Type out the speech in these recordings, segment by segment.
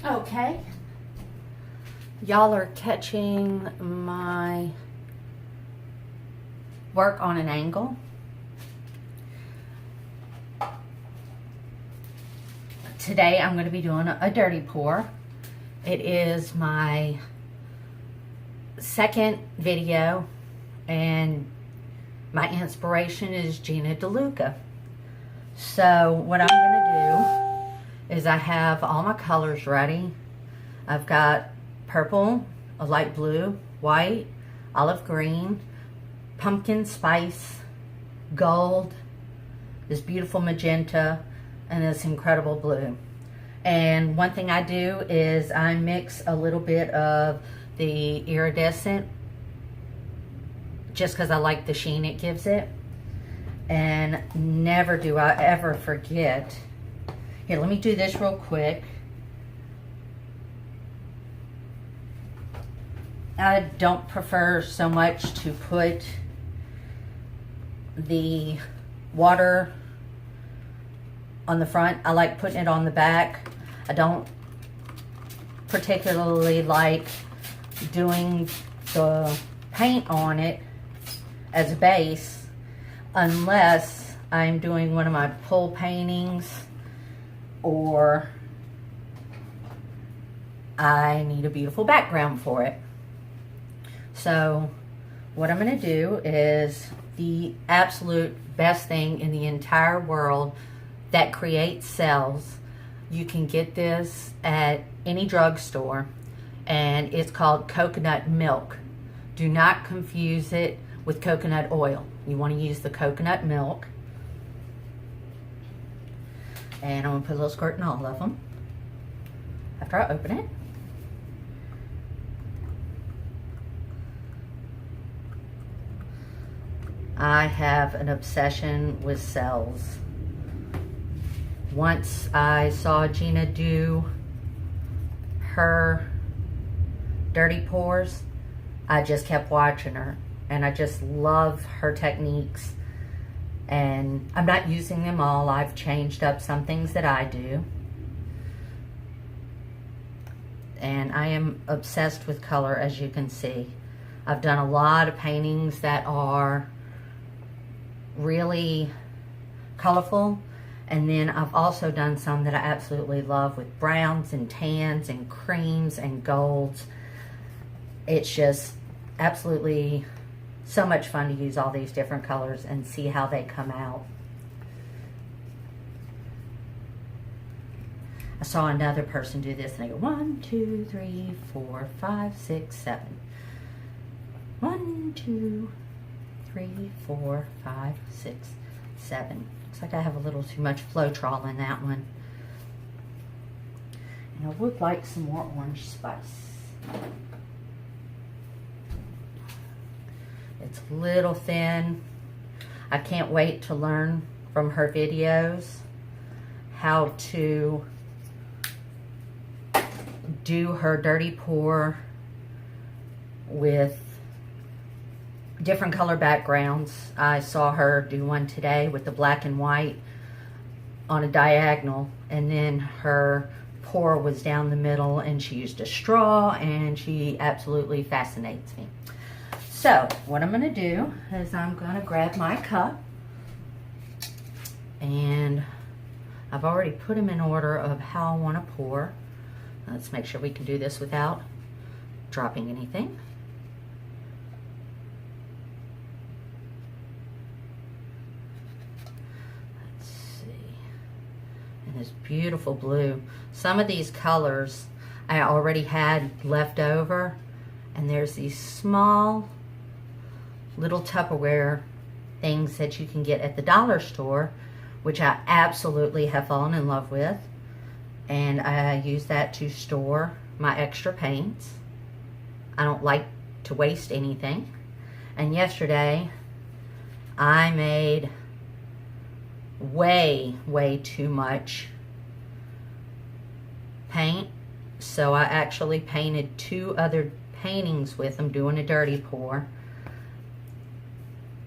Okay. Y'all are catching my work on an angle. Today I'm going to be doing a dirty pour. It is my second video and my inspiration is Gina DeLuca. So what I'm going to do is I have all my colors ready. I've got purple, a light blue, white, olive green, pumpkin spice, gold, this beautiful magenta, and this incredible blue. And one thing I do is I mix a little bit of the iridescent just because I like the sheen it gives it. And never do I ever forget. Here, let me do this real quick. I don't prefer so much to put the water on the front. I like putting it on the back. I don't particularly like doing the paint on it as a base unless I'm doing one of my pull paintings or I need a beautiful background for it. So what I'm going to do is the absolute best thing in the entire world that creates cells. You can get this at any drugstore and it's called coconut milk. Do not confuse it with coconut oil. You want to use the coconut milk. And I'm going to put a little squirt in all of them after I open it. I have an obsession with cells. Once I saw Gina do her dirty pours, I just kept watching her. And I just love her techniques. And I'm not using them all. I've changed up some things that I do. And I am obsessed with color, as you can see. I've done a lot of paintings that are really colorful. And then I've also done some that I absolutely love with browns and tans and creams and golds. It's just absolutely so much fun to use all these different colors and see how they come out. I saw another person do this and I go 1, 2, 3, 4, 5, 6, 7. 1, 2, 3, 4, 5, 6, 7. Looks like I have a little too much Floetrol in that one. And I would like some more orange spice. It's a little thin. I can't wait to learn from her videos how to do her dirty pour with different color backgrounds. I saw her do one today with the black and white on a diagonal, and then her pour was down the middle and she used a straw, and she absolutely fascinates me. So what I'm going to do is I'm going to grab my cup, and I've already put them in order of how I want to pour. Let's make sure we can do this without dropping anything. Let's see. And this beautiful blue. Some of these colors I already had left over, and there's these small little Tupperware things that you can get at the dollar store, which I absolutely have fallen in love with. And I use that to store my extra paints. I don't like to waste anything. And yesterday I made way too much paint, so I actually painted 2 other paintings with them doing a dirty pour,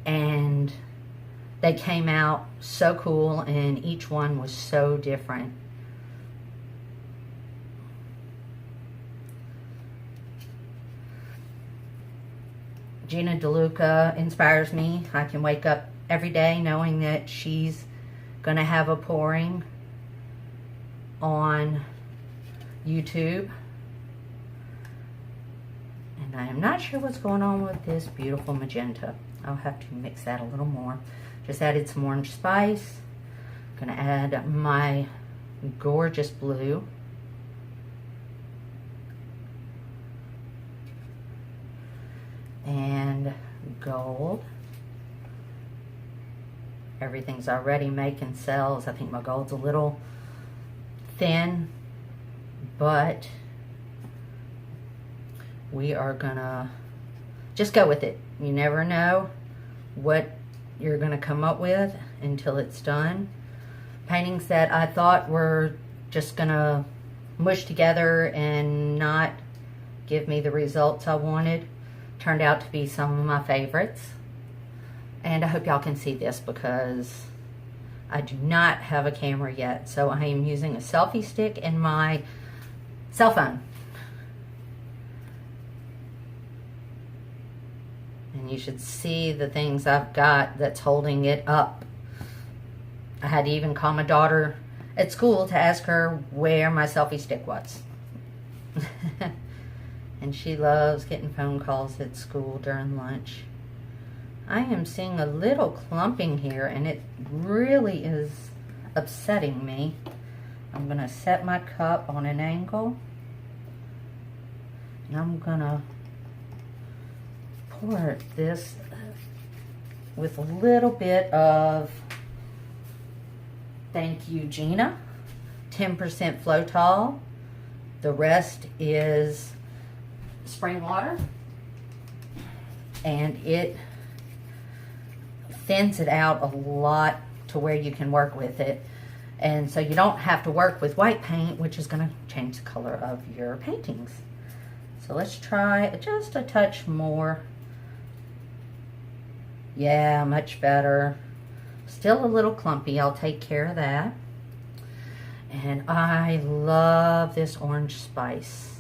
and they came out so cool, and each one was so different. Gina DeLuca inspires me. I can wake up every day knowing that she's going to have a pouring on YouTube. And I am not sure what's going on with this beautiful magenta. I'll have to mix that a little more. Just added some orange spice. Going to add my gorgeous blue. And gold. Everything's already making cells. I think my gold's a little thin, but we are gonna just go with it. You never know what you're gonna come up with until it's done. Paintings that I thought were just gonna mush together and not give me the results I wanted turned out to be some of my favorites. And I hope y'all can see this because I do not have a camera yet. So I am using a selfie stick and my cell phone. And you should see the things I've got that's holding it up. I had to even call my daughter at school to ask her where my selfie stick was. And she loves getting phone calls at school during lunch. I am seeing a little clumping here and it really is upsetting me. I'm going to set my cup on an angle. And I'm going to pour this with a little bit of, thank you Gina, 10% Floetal. The rest is spring water, and it thins it out a lot to where you can work with it, and so you don't have to work with white paint, which is going to change the color of your paintings. So let's try just a touch more. Yeah, much better. Still a little clumpy. I'll take care of that. And I love this orange spice.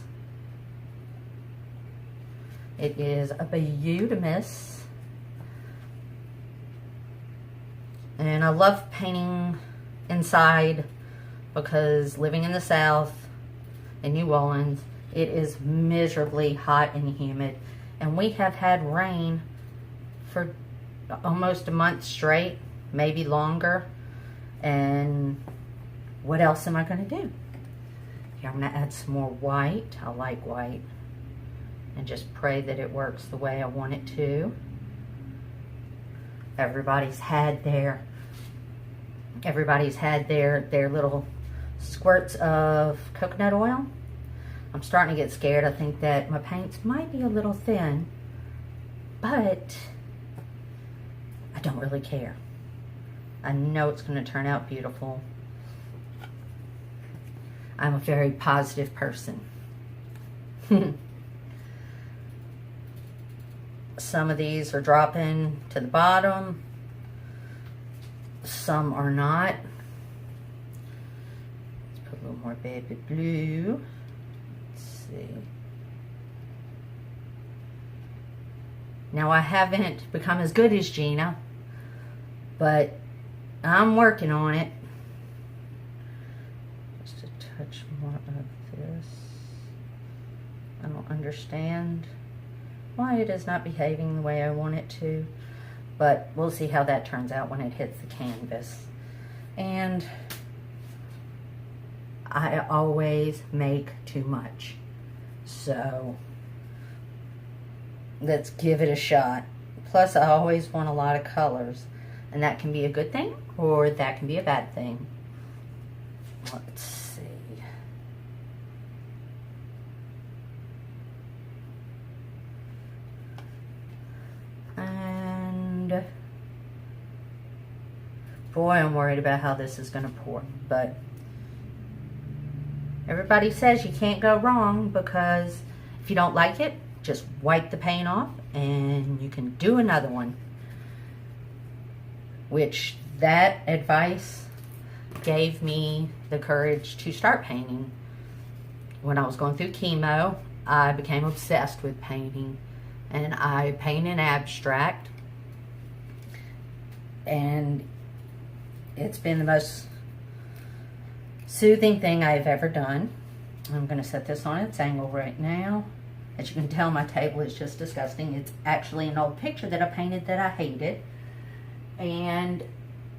It is a beautimous. And I love painting inside because living in the South, in New Orleans, it is miserably hot and humid. And we have had rain for almost a month straight, maybe longer. And what else am I going to do? Here, I'm going to add some more white. I like white. And just pray that it works the way I want it to. Everybody's had their little squirts of coconut oil. I'm starting to get scared. I think that my paints might be a little thin, but I don't really care. I know it's going to turn out beautiful. I'm a very positive person. Some of these are dropping to the bottom. Some are not. Let's put a little more baby blue. Let's see. Now I haven't become as good as Gina, but I'm working on it. Just a touch more of this. I don't understand why it is not behaving the way I want it to, but we'll see how that turns out when it hits the canvas. And I always make too much, so let's give it a shot. Plus I always want a lot of colors, and that can be a good thing or that can be a bad thing. Let's see. And boy, I'm worried about how this is going to pour, but everybody says you can't go wrong, because if you don't like it, just wipe the paint off and you can do another one. Which that advice gave me the courage to start painting. When I was going through chemo, I became obsessed with painting. and I paint in abstract, and it's been the most soothing thing I've ever done. I'm going to set this on its angle right now. As you can tell, my table is just disgusting. It's actually an old picture that I painted that I hated. And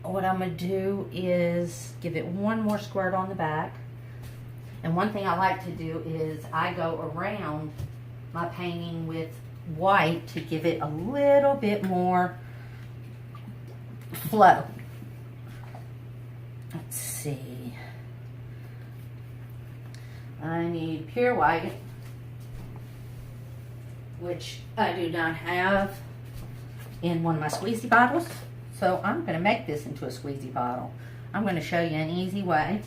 what I'm going to do is give it one more squirt on the back. And one thing I like to do is I go around my painting with white to give it a little bit more flow. Let's see. I need pure white, which I do not have in one of my squeezy bottles. So I'm going to make this into a squeezy bottle. I'm going to show you an easy way.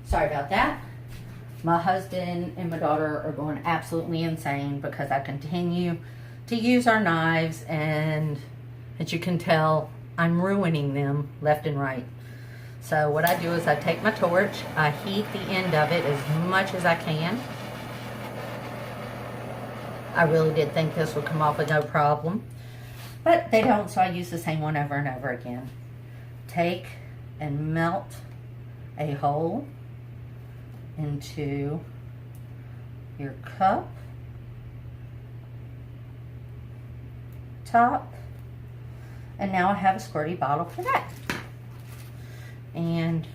Sorry about that. My husband and my daughter are going absolutely insane because I continue to use our knives, and as you can tell, I'm ruining them left and right. So what I do is I take my torch, I heat the end of it as much as I can. I really did think this would come off with no problem, but they don't, so I use the same one over and over again. Take and melt a hole into your cup top, and now I have a squirty bottle for that. And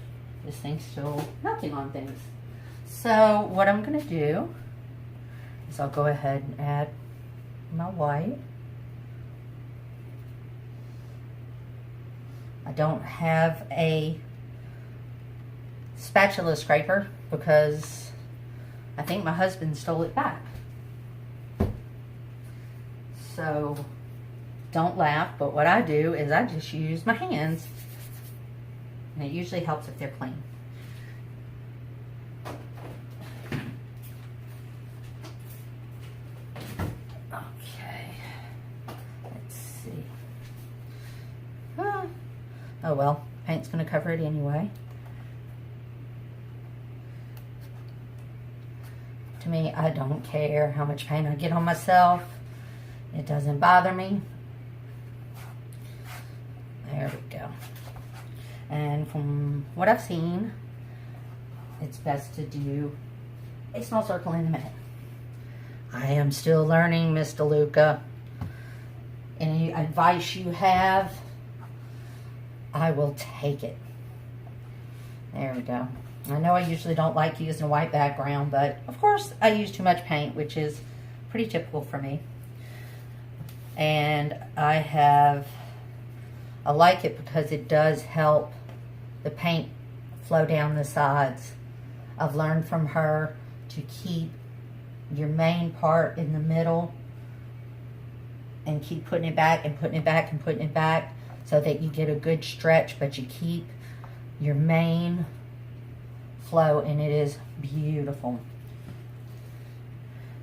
this thing's still melting on things. So what I'm going to do is I'll go ahead and add my white. I don't have a spatula scraper because I think my husband stole it back. So don't laugh, but what I do is I just use my hands, and it usually helps if they're clean. Okay, let's see. Oh well, paint's going to cover it anyway. To me, I don't care how much paint I get on myself. It doesn't bother me. There we go. And from what I've seen, it's best to do a small circle in the middle. I am still learning, Miss DeLuca. Any advice you have, I will take it. There we go. I know I usually don't like using a white background, but of course I use too much paint, which is pretty typical for me. And I like it because it does help the paint flow down the sides. I've learned from her to keep your main part in the middle and keep putting it back and putting it back and putting it back so that you get a good stretch, but you keep your main flow, and it is beautiful.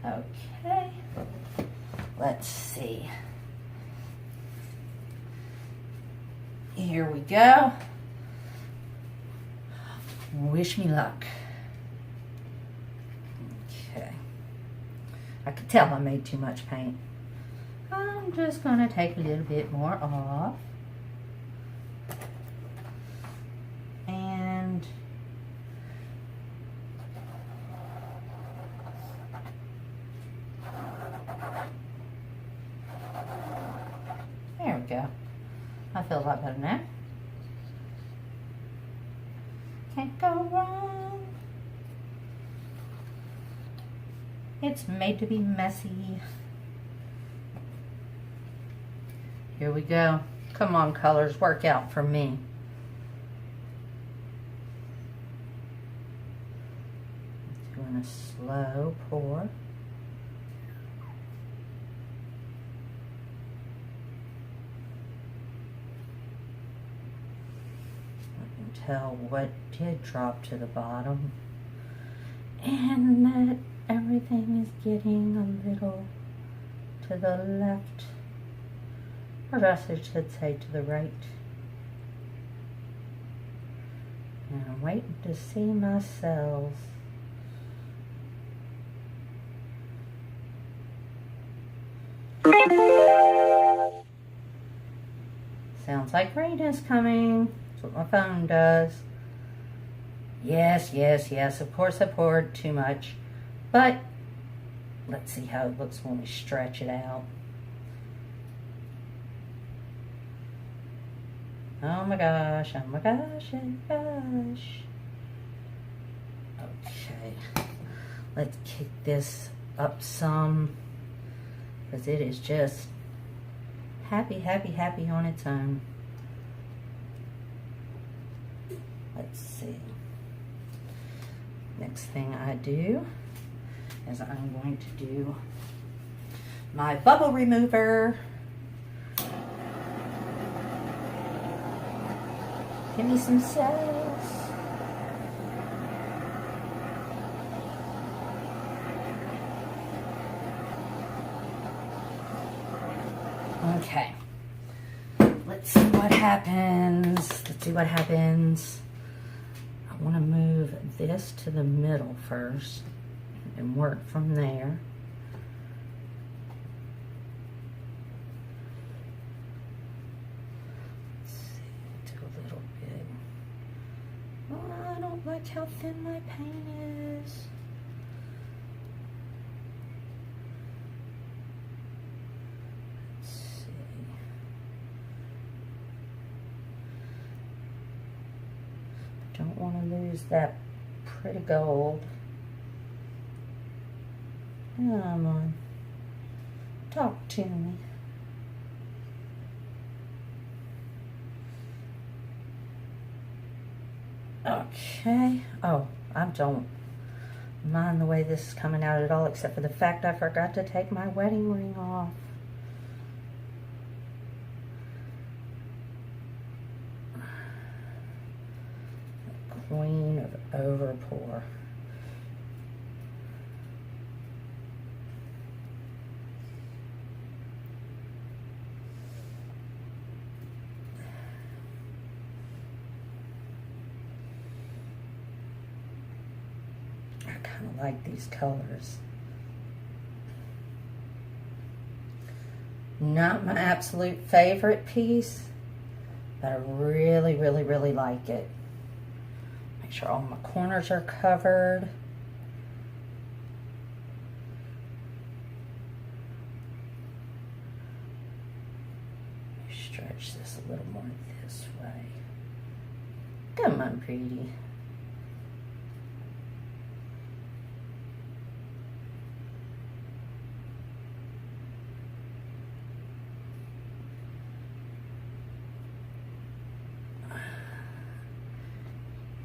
Okay, let's see. Here we go. Wish me luck. Okay. I could tell I made too much paint. I'm just going to take a little bit more off. And there we go. I feel a lot better now. Can't go wrong. It's made to be messy. Here we go. Come on, colors, work out for me. Doing a slow pour. Tell what did drop to the bottom, and that everything is getting a little to the left Or I should say to the right. And I'm waiting to see my cells. Sounds like rain is coming. That's what my phone does. Yes, yes, yes. Of course I poured too much. But let's see how it looks when we stretch it out. Oh my gosh, oh my gosh, oh my gosh. Okay. Let's kick this up some. Because it is just happy, happy, happy on its own. Let's see. Next thing I do is I'm going to do my bubble remover. Give me some cells. Okay. Let's see what happens. Let's see what happens. I want to move this to the middle first and work from there. Let's see, do a little bit. Oh, I don't like how thin my paint is. Don't want to lose that pretty gold. Come on. Talk to me. Okay. Oh, I don't mind the way this is coming out at all, except for the fact I forgot to take my wedding ring off. Queen of overpour. I kind of like these colors. Not my absolute favorite piece, but I really, really, really like it. Make sure all my corners are covered. Stretch this a little more this way. Come on, pretty.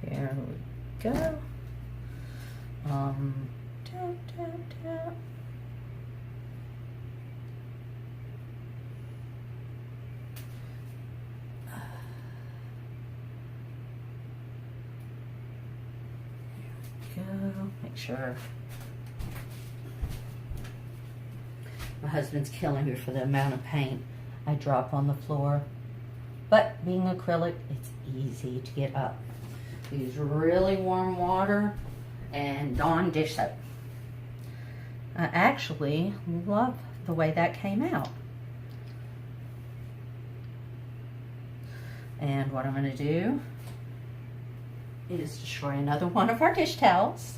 There we go. Tap, tap, tap. There we go. Make sure. My husband's killing me for the amount of paint I drop on the floor. But being acrylic, it's easy to get up. Use really warm water and Dawn dish soap. I actually love the way that came out. And what I'm going to do is destroy another one of our dish towels.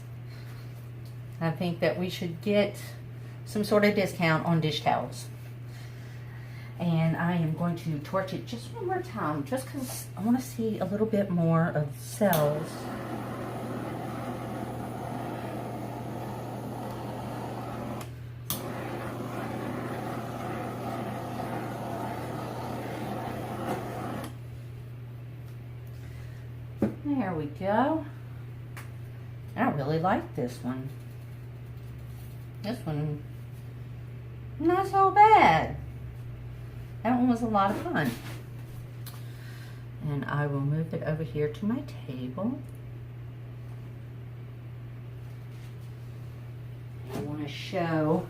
I think that we should get some sort of discount on dish towels. And I am going to torch it just one more time, just because I want to see a little bit more of cells. There we go. I really like this one. This one, not so bad. That one was a lot of fun. And I will move it over here to my table. I want to show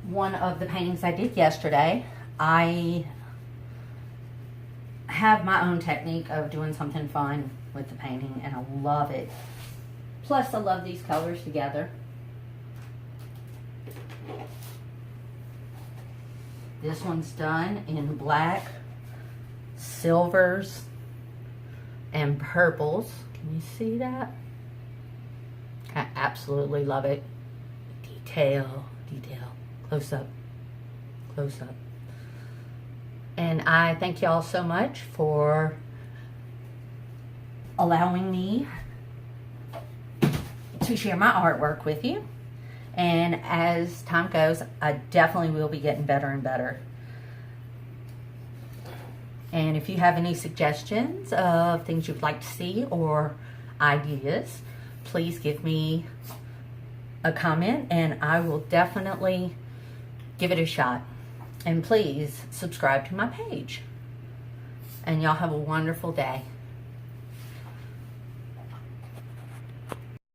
one of the paintings I did yesterday. I have my own technique of doing something fun with the painting, and I love it. Plus, I love these colors together. This one's done in black, silvers, and purples. Can you see that? I absolutely love it. Detail, detail. Close up, close up. And I thank y'all so much for allowing me to share my artwork with you. And as time goes, I definitely will be getting better and better. And if you have any suggestions of things you'd like to see or ideas, please give me a comment and I will definitely give it a shot. And please subscribe to my page. And y'all have a wonderful day.